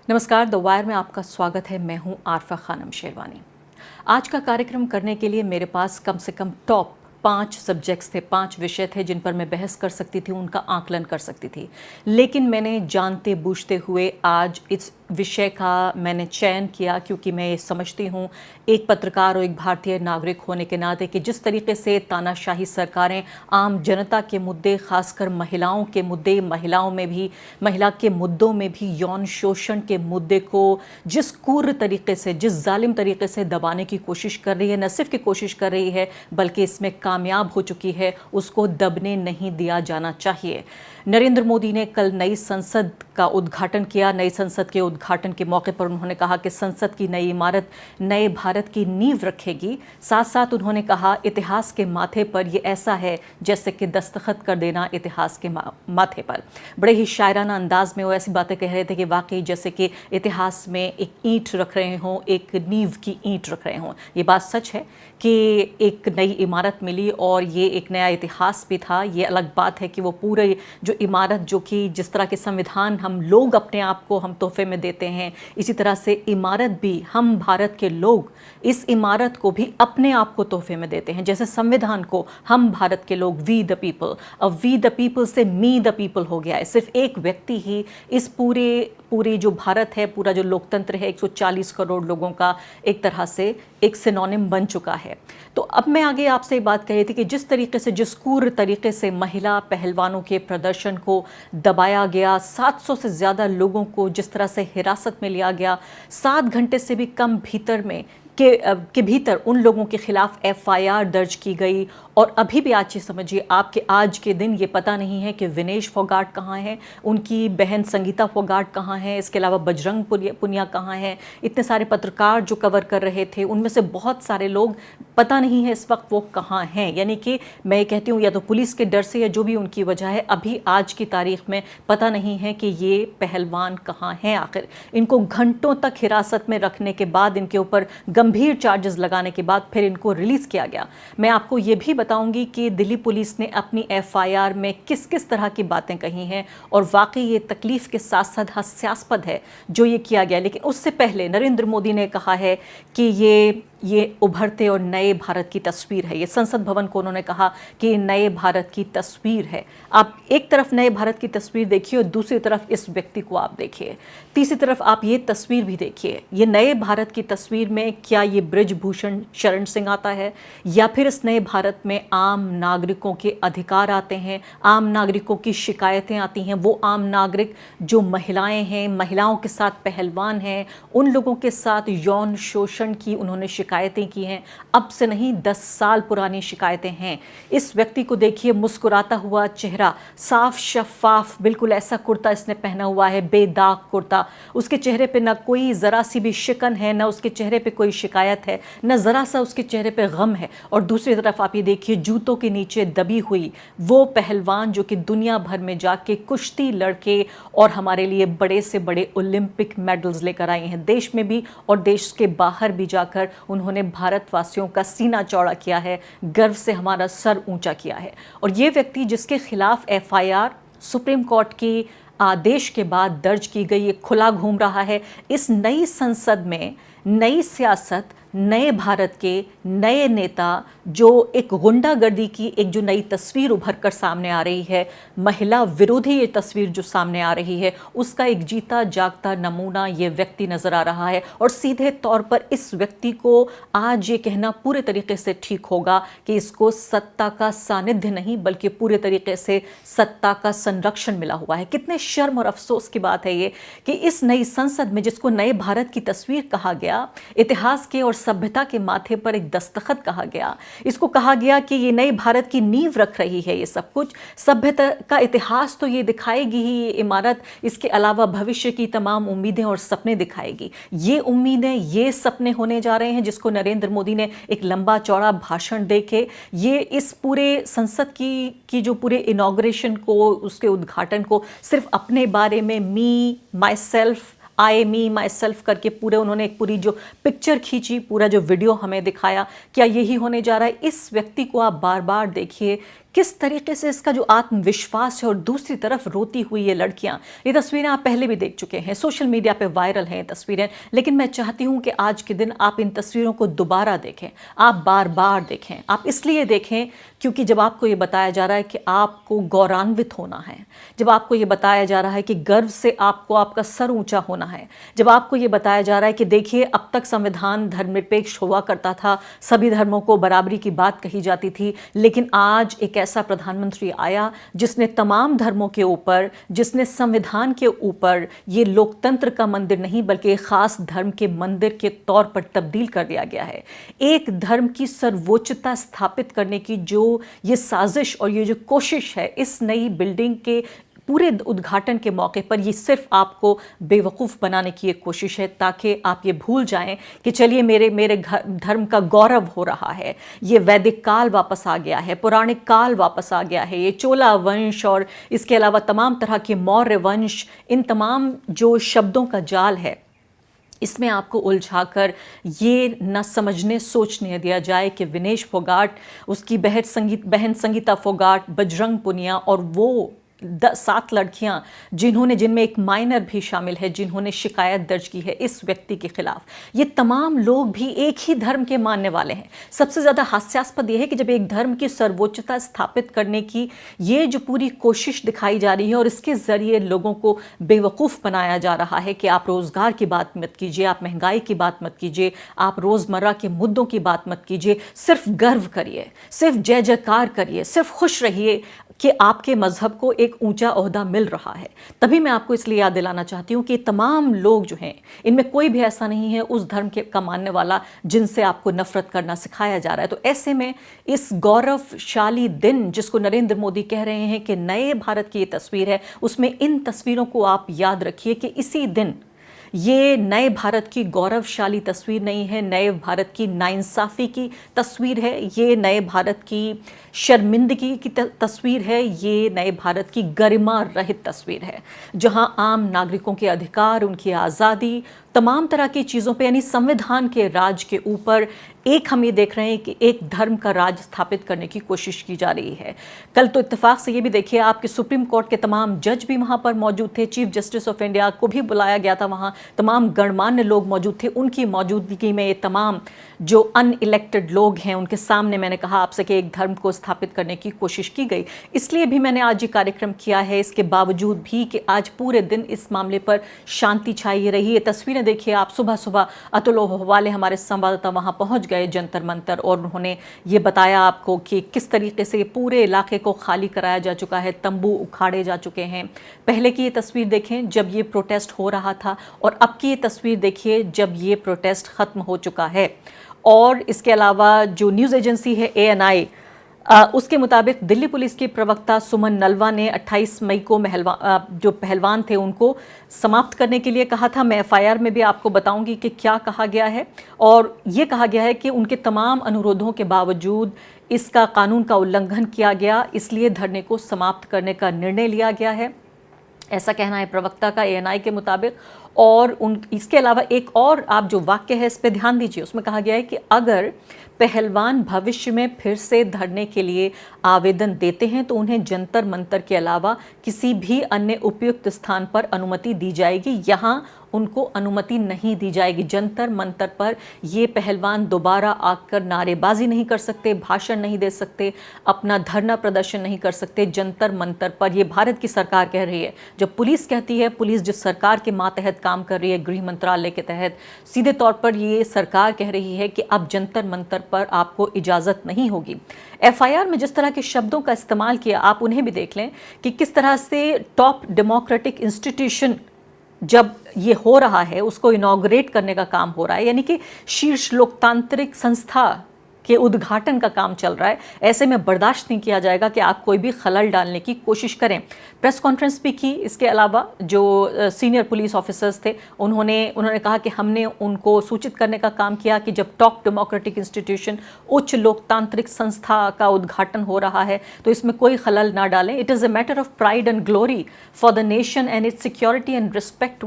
नमस्कार, the wire में आपका स्वागत है। मैं हूं आरफा खानम शेरवानी। आज का कार्यक्रम करने के लिए मेरे पास कम से कम टॉप 5 सब्जेक्ट्स थे, 5 विषय थे जिन पर मैं बहस कर सकती थी, उनका आकलन कर सकती थी। लेकिन मैंने जानते बूझते हुए आज इस विषय का मैंने चयन किया, क्योंकि मैं ये समझती हूँ एक पत्रकार और एक भारतीय नागरिक होने के नाते कि जिस तरीके से तानाशाही सरकारें आम जनता के मुद्दे, खासकर महिलाओं के मुद्दे, महिला के मुद्दों में भी यौन शोषण के मुद्दे को जिस क्रूर तरीके से, जिस जालिम तरीके से दबाने की कोशिश कर रही है, न सिर्फ की कोशिश कर रही है बल्कि इसमें कामयाब हो चुकी है, उसको दबने नहीं दिया जाना चाहिए। नरेंद्र मोदी ने कल नई संसद का उद्घाटन किया। नई संसद के उद्घाटन के मौके पर उन्होंने कहा कि संसद की नई इमारत नए भारत की नींव रखेगी। साथ साथ उन्होंने कहा इतिहास के माथे पर ये ऐसा है जैसे कि दस्तखत कर देना इतिहास के माथे पर। बड़े ही शायराना अंदाज में वो ऐसी बातें कह रहे थे कि वाकई जैसे कि इतिहास में एक ईंट रख रहे हों, एक नींव की ईंट रख रहे हों। ये बात सच है कि एक नई इमारत मिली और ये एक नया इतिहास भी था। ये अलग बात है कि वो पूरे जो इमारत, जो कि जिस तरह के संविधान हम लोग अपने आप को हम तोहफे में देते हैं, इसी तरह से इमारत भी हम भारत के लोग इस इमारत को भी अपने आप को तोहफे में देते हैं। जैसे संविधान को हम भारत के लोग, वी द पीपल, अब वी द पीपल से मी द पीपल हो गया है। सिर्फ एक व्यक्ति ही इस पूरे जो भारत है, पूरा जो लोकतंत्र है, 140 करोड़ लोगों का एक तरह से एक सिनोनिम बन चुका है। तो अब मैं आगे आपसे बात कही थी कि जिस तरीके से, जिस क्रूर तरीके से महिला पहलवानों के प्रदर्शन को दबाया गया, 700 से ज़्यादा लोगों को जिस तरह से हिरासत में लिया गया, 7 घंटे से भी कम भीतर में के भीतर उन लोगों के खिलाफ एफआईआर दर्ज की गई। और अभी भी आज समझिए, आपके आज के दिन ये पता नहीं है कि विनेश फोगाट कहाँ हैं, उनकी बहन संगीता फोगाट कहाँ हैं, इसके अलावा बजरंग पुनिया कहाँ हैं। इतने सारे पत्रकार जो कवर कर रहे थे, उनमें से बहुत सारे लोग पता नहीं है इस वक्त वो कहाँ हैं। यानी कि मैं ये कहती हूँ या तो पुलिस के डर से या जो भी उनकी वजह है, अभी आज की तारीख में पता नहीं है कि ये पहलवान कहाँ हैं आखिर। इनको घंटों तक हिरासत में रखने के बाद, इनके ऊपर गंभीर चार्जेस लगाने के बाद फिर इनको रिलीज़ किया गया। मैं आपको ये भी बताऊंगी कि दिल्ली पुलिस ने अपनी एफआईआर में किस किस तरह की बातें कही हैं और वाकई ये तकलीफ के साथ साथ हास्यास्पद है जो ये किया गया। लेकिन उससे पहले नरेंद्र मोदी ने कहा है कि ये उभरते और नए भारत की तस्वीर है। ये संसद भवन को उन्होंने कहा कि ये नए भारत की तस्वीर है। आप एक तरफ नए भारत की तस्वीर देखिए और दूसरी तरफ इस व्यक्ति को आप देखिए, तीसरी तरफ आप ये तस्वीर भी देखिए। ये नए भारत की तस्वीर में क्या ये बृजभूषण शरण सिंह आता है, या फिर इस नए भारत में आम नागरिकों के अधिकार आते हैं, आम नागरिकों की शिकायतें आती हैं। वो आम नागरिक जो महिलाएं हैं, महिलाओं के साथ पहलवान हैं, उन लोगों के साथ यौन शोषण की उन्होंने शिकायतें की हैं। अब से नहीं, 10 साल पुरानी शिकायतें हैं। इस व्यक्ति को देखिए, मुस्कुराता हुआ चेहरा, साफ शफाफ, बिल्कुल ऐसा कुर्ता इसने पहना हुआ है, बेदाग कुर्ता। उसके चेहरे पे ना कोई ज़रा सी भी शिकन है, ना उसके चेहरे पे कोई शिकायत है, ना ज़रा सा उसके चेहरे पे गम है। और दूसरी तरफ आप ये देखिए, जूतों के नीचे दबी हुई वो पहलवान जो कि दुनिया भर में जाके कुश्ती लड़के और हमारे लिए बड़े से बड़े ओलंपिक मेडल्स लेकर आई हैं, देश में भी और देश के बाहर भी जाकर उन्होंने भारतवासियों का सीना चौड़ा किया है, गर्व से हमारा सर ऊंचा किया है। और ये व्यक्ति जिसके खिलाफ एफआईआर सुप्रीम कोर्ट की आदेश के बाद दर्ज की गई, खुला घूम रहा है इस नई संसद में। नई सियासत, नए भारत के नए नेता, जो एक गुंडागर्दी की एक जो नई तस्वीर उभर कर सामने आ रही है, महिला विरोधी ये तस्वीर जो सामने आ रही है, उसका एक जीता जागता नमूना ये व्यक्ति नज़र आ रहा है। और सीधे तौर पर इस व्यक्ति को आज ये कहना पूरे तरीके से ठीक होगा कि इसको सत्ता का सानिध्य नहीं बल्कि पूरे तरीके से सत्ता का संरक्षण मिला हुआ है। कितने शर्म और अफसोस की बात है ये कि इस नई संसद में, जिसको नए भारत की तस्वीर कहा गया, इतिहास के और सभ्यता के माथे पर एक दस्तखत कहा गया, इसको कहा गया कि ये नए भारत की नींव रख रही है। ये सब कुछ सभ्यता का इतिहास तो ये दिखाएगी ही ये इमारत, इसके अलावा भविष्य की तमाम उम्मीदें और सपने दिखाएगी। ये उम्मीदें, ये सपने होने जा रहे हैं जिसको नरेंद्र मोदी ने एक लंबा चौड़ा भाषण देके ये इस पूरे संसद की जो पूरे इनॉग्रेशन को, उसके उद्घाटन को सिर्फ अपने बारे में मी my self, I me my self करके पूरे उन्होंने एक पूरी जो पिक्चर खींची, पूरा जो वीडियो हमें दिखाया, क्या यही होने जा रहा है? इस व्यक्ति को आप बार बार देखिए किस तरीके से इसका जो आत्मविश्वास है, और दूसरी तरफ रोती हुई ये लड़कियां, ये तस्वीरें आप पहले भी देख चुके हैं, सोशल मीडिया पे वायरल हैं तस्वीरें, लेकिन मैं चाहती हूं कि आज के दिन आप इन तस्वीरों को दोबारा देखें, आप बार बार देखें। आप इसलिए देखें क्योंकि जब आपको ये बताया जा रहा है कि आपको गौरवान्वित होना है, जब आपको ये बताया जा रहा है कि गर्व से आपको आपका सर ऊंचा होना है, जब आपको ये बताया जा रहा है कि देखिए अब तक संविधान धर्मनिरपेक्ष हुआ करता था, सभी धर्मों को बराबरी की बात कही जाती थी, लेकिन आज एक ऐसा प्रधानमंत्री आया जिसने तमाम धर्मों के ऊपर, जिसने संविधान के ऊपर ये लोकतंत्र का मंदिर नहीं बल्कि एक खास धर्म के मंदिर के तौर पर तब्दील कर दिया गया है। एक धर्म की सर्वोच्चता स्थापित करने की जो ये साजिश और ये जो कोशिश है इस नई बिल्डिंग के पूरे उद्घाटन के मौके पर, ये सिर्फ आपको बेवकूफ़ बनाने की एक कोशिश है ताकि आप ये भूल जाएं कि चलिए मेरे धर्म का गौरव हो रहा है, ये वैदिक काल वापस आ गया है, पौराणिक काल वापस आ गया है, ये चोला वंश और इसके अलावा तमाम तरह के मौर्य वंश, इन तमाम जो शब्दों का जाल है इसमें आपको उलझाकर ये न समझने सोचने दिया जाए कि विनेश फोगाट, उसकी बहन संगीता फोगाट, बजरंग पुनिया और वो 7 लड़कियां जिनमें एक माइनर भी शामिल है, जिन्होंने शिकायत दर्ज की है इस व्यक्ति के खिलाफ, ये तमाम लोग भी एक ही धर्म के मानने वाले हैं। सबसे ज़्यादा हास्यास्पद यह है कि जब एक धर्म की सर्वोच्चता स्थापित करने की ये जो पूरी कोशिश दिखाई जा रही है और इसके ज़रिए लोगों को बेवकूफ़ बनाया जा रहा है कि आप रोज़गार की बात मत कीजिए, आप महंगाई की बात मत कीजिए, आप रोज़मर्रा के मुद्दों की बात मत कीजिए, सिर्फ गर्व करिए, सिर्फ जय जयकार करिए, सिर्फ खुश रहिए कि आपके मज़हब को एक ऊंचा ओहदा मिल रहा है। तभी मैं आपको इसलिए याद दिलाना चाहती हूँ कि तमाम लोग जो हैं इनमें कोई भी ऐसा नहीं है उस धर्म के का मानने वाला जिनसे आपको नफरत करना सिखाया जा रहा है। तो ऐसे में इस गौरवशाली दिन जिसको नरेंद्र मोदी कह रहे हैं कि नए भारत की ये तस्वीर है, उसमें इन तस्वीरों को आप याद रखिए कि इसी दिन ये नए भारत की गौरवशाली तस्वीर नहीं है, नए भारत की नाइंसाफ़ी की तस्वीर है, ये नए भारत की शर्मिंदगी की तस्वीर है, ये नए भारत की गरिमा रहित तस्वीर है, जहां आम नागरिकों के अधिकार, उनकी आज़ादी, तमाम तरह की चीज़ों पे यानी संविधान के राज के ऊपर एक हम ये देख रहे हैं कि एक धर्म का राज स्थापित करने की कोशिश की जा रही है। कल तो इत्तेफाक से ये भी देखिए आपके सुप्रीम कोर्ट के तमाम जज भी वहाँ पर मौजूद थे, चीफ जस्टिस ऑफ इंडिया को भी बुलाया गया था, वहाँ तमाम गणमान्य लोग मौजूद थे। उनकी मौजूदगी में ये तमाम जो अनइलेक्टेड लोग हैं उनके सामने मैंने कहा आपसे कि एक धर्म को स्थापित करने की कोशिश की गई। इसलिए भी मैंने आज ये कार्यक्रम किया है, इसके बावजूद भी कि आज पूरे दिन इस मामले पर शांति छाई रही। ये तस्वीरें देखिए आप, सुबह सुबह अतुल वाले हमारे संवाददाता वहाँ पहुँच गए जंतर मंतर, और उन्होंने ये बताया आपको कि किस तरीके से पूरे इलाके को खाली कराया जा चुका है, तंबू उखाड़े जा चुके हैं। पहले की ये तस्वीर देखें जब ये प्रोटेस्ट हो रहा था, और अब की ये तस्वीर देखिए जब ये प्रोटेस्ट ख़त्म हो चुका है। और इसके अलावा जो न्यूज़ एजेंसी है ANI, उसके मुताबिक दिल्ली पुलिस के प्रवक्ता सुमन नलवा ने 28 मई को जो पहलवान थे उनको समाप्त करने के लिए कहा था। मैं FIR में भी आपको बताऊंगी कि क्या कहा गया है, और ये कहा गया है कि उनके तमाम अनुरोधों के बावजूद इसका कानून का उल्लंघन किया गया, इसलिए धरने को समाप्त करने का निर्णय लिया गया है, ऐसा कहना है प्रवक्ता का ANI के मुताबिक। और इसके अलावा एक और आप जो वाक्य है इस पर ध्यान दीजिए, उसमें कहा गया है कि अगर पहलवान भविष्य में फिर से धरने के लिए आवेदन देते हैं तो उन्हें जंतर मंतर के अलावा किसी भी अन्य उपयुक्त स्थान पर अनुमति दी जाएगी, यहाँ उनको अनुमति नहीं दी जाएगी। जंतर मंतर पर ये पहलवान दोबारा आकर नारेबाजी नहीं कर सकते, भाषण नहीं दे सकते, अपना धरना प्रदर्शन नहीं कर सकते जंतर मंतर पर। ये भारत की सरकार कह रही है। जब पुलिस कहती है, पुलिस जिस सरकार के मातहत काम कर रही है, गृह मंत्रालय के तहत, सीधे तौर पर ये सरकार कह रही है कि अब जंतर मंतर पर आपको इजाज़त नहीं होगी। FIR में जिस तरह के शब्दों का इस्तेमाल किया, आप उन्हें भी देख लें कि किस तरह से टॉप डेमोक्रेटिक इंस्टीट्यूशन जब ये हो रहा है उसको इनॉग्रेट करने का काम हो रहा है, यानी कि शीर्ष लोकतांत्रिक संस्था के उद्घाटन का काम चल रहा है। ऐसे में बर्दाश्त नहीं किया जाएगा कि आप कोई भी खलल डालने की कोशिश करें। प्रेस कॉन्फ्रेंस भी की। इसके अलावा जो सीनियर पुलिस ऑफिसर्स थे उन्होंने कहा कि हमने उनको सूचित करने का काम किया कि जब टॉप डेमोक्रेटिक इंस्टीट्यूशन, उच्च लोकतांत्रिक संस्था का उद्घाटन हो रहा है तो इसमें कोई खलल ना डालें। It is a matter of pride and glory for the nation and it's security and respect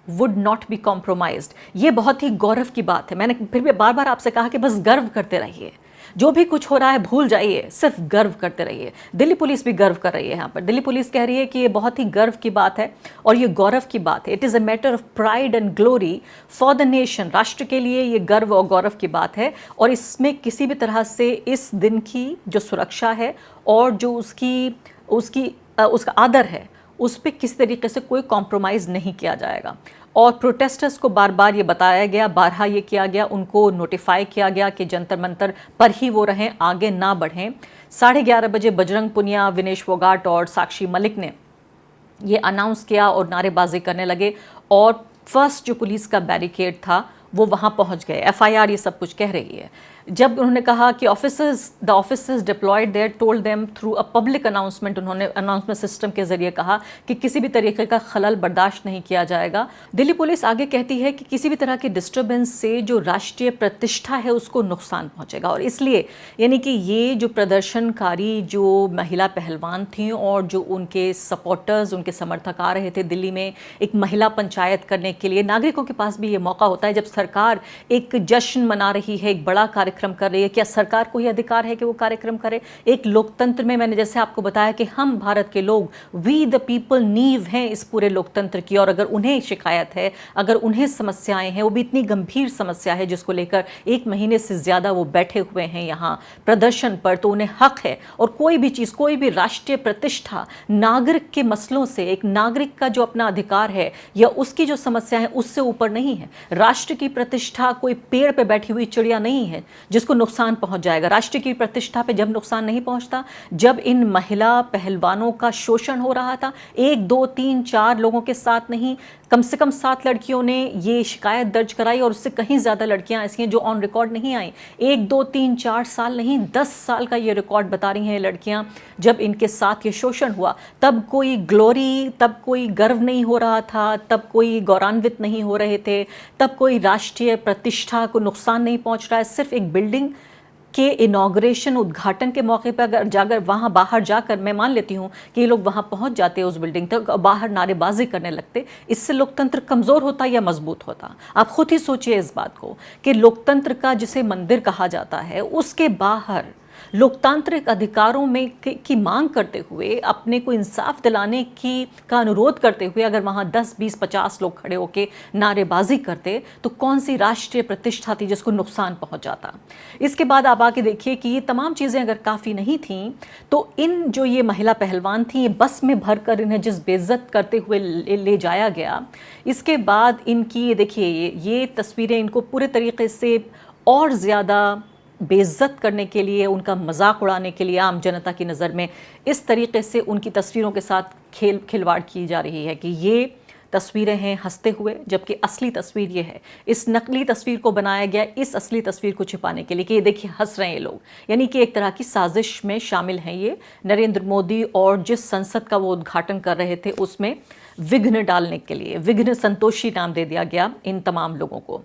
would not be compromised. ये बहुत ही गौरव की बात है। मैंने फिर भी बार बार आपसे कहा कि बस गर्व करते रहिए, जो भी कुछ हो रहा है भूल जाइए, सिर्फ गर्व करते रहिए। दिल्ली पुलिस भी गर्व कर रही है यहाँ पर। दिल्ली पुलिस कह रही है कि ये बहुत ही गर्व की बात है और ये गौरव की बात है। It is a matter of pride and glory for the nation. राष्ट्र के लिए ये गर्व और गौरव की बात है और इसमें किसी भी तरह से इस दिन की जो सुरक्षा है और जो उसका आदर है, उस पर किसी तरीके से कोई कॉम्प्रोमाइज़ नहीं किया जाएगा। और प्रोटेस्टर्स को बार बार ये बताया गया, बारहा ये किया गया, उनको नोटिफाई किया गया कि जंतर मंतर पर ही वो रहें, आगे ना बढ़ें। 11:30 बजे बजरंग पुनिया, विनेश फोगाट और साक्षी मलिक ने ये अनाउंस किया और नारेबाजी करने लगे और फर्स्ट जो पुलिस का बैरिकेड था वो वहाँ पहुँच गए। एफआईआर ये सब कुछ कह रही है। जब उन्होंने कहा कि the officers deployed there told them through a public announcement, उन्होंने अनाउंसमेंट सिस्टम के जरिए कहा कि किसी भी तरीके का खलल बर्दाश्त नहीं किया जाएगा। दिल्ली पुलिस आगे कहती है कि किसी भी तरह की डिस्टर्बेंस से जो राष्ट्रीय प्रतिष्ठा है उसको नुकसान पहुंचेगा और इसलिए यानी कि ये जो प्रदर्शनकारी जो महिला पहलवान थीं और जो उनके सपोर्टर्स, उनके समर्थक आ रहे थे दिल्ली में एक महिला पंचायत करने के लिए, नागरिकों के पास भी ये मौका होता है जब सरकार एक जश्न मना रही है, एक बड़ा कार्यक्रम कर रही है, क्या सरकार को ही अधिकार है कि वो कार्यक्रम करे? एक लोकतंत्र में मैंने जैसे आपको बताया कि हम भारत के लोग, वी द पीपल नींव हैं इस पूरे लोकतंत्र की, और अगर उन्हें शिकायत है, अगर उन्हें समस्याएं हैं, वो भी इतनी गंभीर समस्या है जिसको लेकर 1 महीने से ज़्यादा वो बैठे हुए हैं यहाँ प्रदर्शन पर, तो उन्हें हक है। और कोई भी चीज़, कोई भी राष्ट्रीय प्रतिष्ठा नागरिक के मसलों से, एक नागरिक का जो अपना अधिकार है या उसकी जो समस्या है उससे ऊपर नहीं है। राष्ट्र की प्रतिष्ठा कोई पेड़ पे बैठी हुई चिड़िया नहीं है जिसको नुकसान पहुंच जाएगा। राष्ट्र की प्रतिष्ठा पे जब नुकसान नहीं पहुंचता, जब इन महिला पहलवानों का शोषण हो रहा था, 1 2 3 4 लोगों के साथ नहीं, कम से कम 7 लड़कियों ने ये शिकायत दर्ज कराई और उससे कहीं ज़्यादा लड़कियां ऐसी हैं जो ऑन रिकॉर्ड नहीं आई। 1 2 3 4 साल नहीं, 10 साल का ये रिकॉर्ड बता रही हैं लड़कियां। जब इनके साथ ये शोषण हुआ तब कोई ग्लोरी, तब कोई गर्व नहीं हो रहा था, तब कोई गौरवान्वित नहीं हो रहे थे, तब कोई राष्ट्रीय प्रतिष्ठा को नुकसान नहीं पहुंच रहा है। सिर्फ एक बिल्डिंग के इनॉग्रेशन, उद्घाटन के मौके पर अगर जाकर वहाँ बाहर जाकर, मैं मान लेती हूँ कि ये लोग वहाँ पहुँच जाते उस बिल्डिंग तक, बाहर नारेबाजी करने लगते, इससे लोकतंत्र कमज़ोर होता या मजबूत होता? आप खुद ही सोचिए इस बात को कि लोकतंत्र का जिसे मंदिर कहा जाता है, उसके बाहर लोकतांत्रिक अधिकारों में की मांग करते हुए, अपने को इंसाफ दिलाने का अनुरोध करते हुए अगर वहाँ 10 20 50 लोग खड़े होकर नारेबाजी करते तो कौन सी राष्ट्रीय प्रतिष्ठा थी जिसको नुकसान पहुँच जाता? इसके बाद आप आके देखिए कि ये तमाम चीज़ें अगर काफ़ी नहीं थीं तो इन जो ये महिला पहलवान थी, ये बस में भर कर इन्हें जिस बेइज्जत करते हुए ले जाया गया, इसके बाद इनकी ये देखिए ये तस्वीरें इनको पूरे तरीके से और ज़्यादा बेइज्जत करने के लिए, उनका मजाक उड़ाने के लिए, आम जनता की नज़र में इस तरीके से उनकी तस्वीरों के साथ खिलवाड़ की जा रही है कि ये तस्वीरें हैं हंसते हुए, जबकि असली तस्वीर ये है। इस नकली तस्वीर को बनाया गया इस असली तस्वीर को छिपाने के लिए कि ये देखिए हंस रहे हैं लोग, यानी कि एक तरह की साजिश में शामिल हैं ये। नरेंद्र मोदी और जिस संसद का वो उद्घाटन कर रहे थे उसमें विघ्न डालने के लिए, विघ्न संतोषी नाम दे दिया गया इन तमाम लोगों को।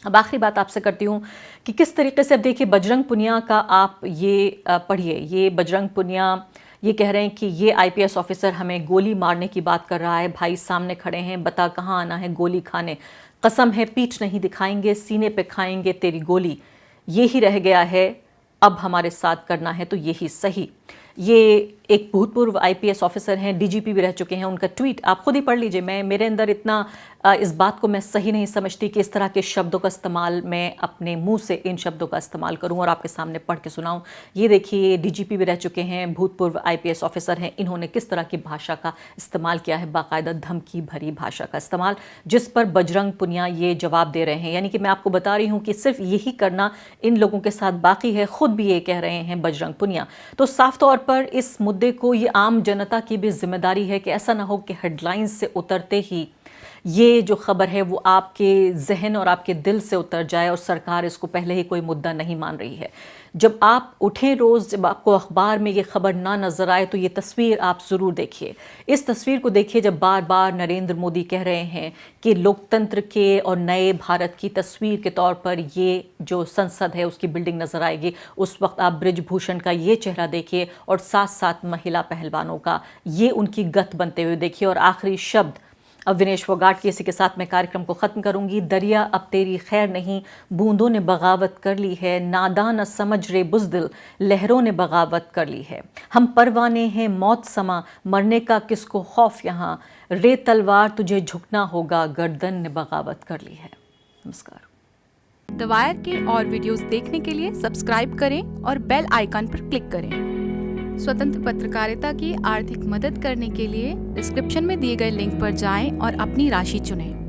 अब आखिरी बात आपसे करती हूँ कि किस तरीके से, अब देखिए बजरंग पुनिया का आप ये पढ़िए, ये बजरंग पुनिया ये कह रहे हैं कि ये आईपीएस ऑफिसर हमें गोली मारने की बात कर रहा है, भाई सामने खड़े हैं, बता कहाँ आना है गोली खाने, कसम है पीठ नहीं दिखाएंगे, सीने पे खाएंगे तेरी गोली, ये ही रह गया है अब हमारे साथ करना है तो यही सही। ये एक भूतपूर्व आईपीएस ऑफिसर हैं, डीजीपी भी रह चुके हैं, उनका ट्वीट आप खुद ही पढ़ लीजिए। मेरे अंदर इतना इस बात को मैं सही नहीं समझती कि इस तरह के शब्दों का इस्तेमाल मैं अपने मुंह से इन शब्दों का इस्तेमाल करूं और आपके सामने पढ़ के सुनाऊं। ये देखिए डीजीपी भी रह चुके हैं, भूतपूर्व आईपीएस ऑफिसर हैं, इन्होंने किस तरह की भाषा का इस्तेमाल किया है, बाकायदा धमकी भरी भाषा का इस्तेमाल, जिस पर बजरंग पुनिया ये जवाब दे रहे हैं। यानी कि मैं आपको बता रही हूँ कि सिर्फ यही करना इन लोगों के साथ बाकी है, खुद भी ये कह रहे हैं बजरंग पुनिया। तो साफ तौर पर इस मुद्दे को, ये आम जनता की भी जिम्मेदारी है कि ऐसा ना हो कि हेडलाइंस से उतरते ही ये जो खबर है वो आपके जहन और आपके दिल से उतर जाए और सरकार इसको पहले ही कोई मुद्दा नहीं मान रही है। जब आप उठें रोज़, जब आपको अखबार में ये खबर ना नज़र आए तो ये तस्वीर आप ज़रूर देखिए। इस तस्वीर को देखिए जब बार बार नरेंद्र मोदी कह रहे हैं कि लोकतंत्र के और नए भारत की तस्वीर के तौर पर ये जो संसद है उसकी बिल्डिंग नज़र आएगी, उस वक्त आप बृजभूषण का ये चेहरा देखिए और साथ साथ महिला पहलवानों का ये उनकी गत बनते हुए देखिए। और आखिरी शब्द अविनेश फोगाट की इसी के साथ मैं कार्यक्रम को ख़त्म करूंगी। दरिया अब तेरी खैर नहीं, बूंदों ने बगावत कर ली है, नादान न समझ रे बुज़दिल, लहरों ने बगावत कर ली है। हम परवाने हैं मौत समा, मरने का किसको खौफ यहाँ, रे तलवार तुझे झुकना होगा, गर्दन ने बगावत कर ली है। नमस्कार। द वायर के और वीडियोस देखने के लिए सब्सक्राइब करें और बेल आइकन पर क्लिक करें। स्वतंत्र पत्रकारिता की आर्थिक मदद करने के लिए डिस्क्रिप्शन में दिए गए लिंक पर जाएं और अपनी राशि चुनें।